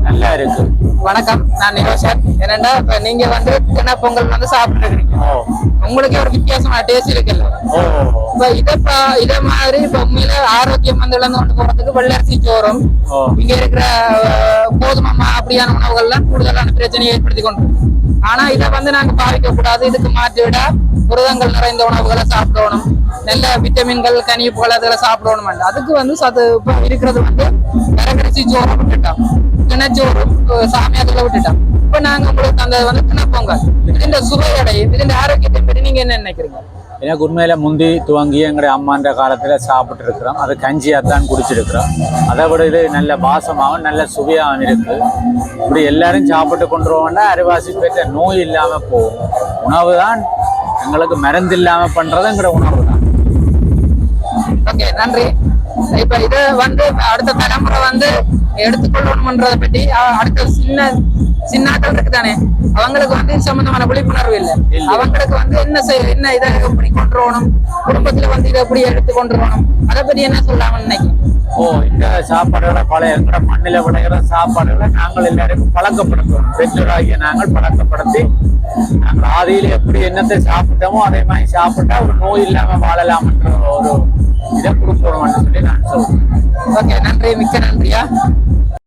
நல்லா இருக்கு. வணக்கம், நான் நிரோஷன். என்னன்னா இப்ப நீங்க வந்து தின பொங்கல் வந்து சாப்பிட்டு இருக்கீங்க, உங்களுக்கு ஒரு வித்தியாசமான டேஸ்ட் இருக்குல்ல. இப்ப இத மாதிரி இப்ப உண்மையில ஆரோக்கியம் வந்து இழந்து கொண்டு போறதுக்கு வெள்ளரிசி சோறும் இங்க இருக்கிற கோதுமை அப்படியான உணவுகள்லாம் கூடுதலான பிரச்சனையை ஏற்படுத்தி கொண்டு. ஆனா இதை வந்து நாங்க பாவிக்க கூடாது. இதுக்கு மாற்றி விட புரதங்கள் நிறைந்த உணவுகளை சாப்பிடணும், நல்ல விட்டமின்கள் கனிப்புகள் அதெல்லாம் சாப்பிடணும். அதுக்கு வந்து சத்து இப்ப இருக்கிறது வந்து விறகரிசி சோறு விட்டுட்டோம், தினச்சோறு சாமியாத்துல விட்டுட்டோம். இப்ப நாங்க உங்களுக்கு அந்த வந்து தினப்பொங்கல் இதுல சுவையடையும், இதுல ஆரோக்கியத்தை பற்றி நீங்க என்ன நினைக்கிறீங்க? எனக்கு உண்மையில முந்தி துவங்கி எங்களுடைய அம்மான்ற காலத்துல சாப்பிட்டு இருக்கிறோம். அது கஞ்சியாத்தான் குடிச்சிருக்கிறோம். அதை விட இது நல்ல வாசமாகவும் நல்ல சுவையாகவும் இருக்கு. இப்படி எல்லாரும் சாப்பிட்டு கொண்டுருவோம்னா அரைவாசி பேர்த்த நோய் இல்லாம போகும். உணவு தான் எங்களுக்கு மருந்து இல்லாம பண்றதுங்கிற உணவு தான். ஓகே, நன்றி. இப்ப இத வந்து அடுத்த தலைமுறை வந்து எடுத்துக்கொள்ளணும்ன்றதை பற்றி அடுத்த சின்னாக்கள் இருக்குதானே, அவங்களுக்கு வந்து சம்பந்தமான விழிப்புணர்வு இல்லை. அவங்களுக்கு வந்து என்ன இதை எப்படி கொண்டு வரணும், குடும்பத்துல வந்து இதை எப்படி எடுத்து கொண்டு வரணும், அதை பத்தி என்ன சொல்லாம நினைக்கிறேன். இந்த சாப்பாடுகளை பழைய மண்ணில விளைகிற சாப்பாடுகளை நாங்கள் எல்லாருக்கும் பழக்கப்படுத்தணும். பெற்றோராகிய நாங்கள் பழக்கப்படுத்தி நாங்கள் ஆதியில எப்படி என்னத்தை சாப்பிட்டோமோ அதே மாதிரி சாப்பிட்டா ஒரு நோய் இல்லாம வாழலாம்ன்ற ஒரு இதை கொடுக்கணும்னு சொல்லி நான் சொல்றேன். ஓகே, நன்றி, மிக்க நன்றியா.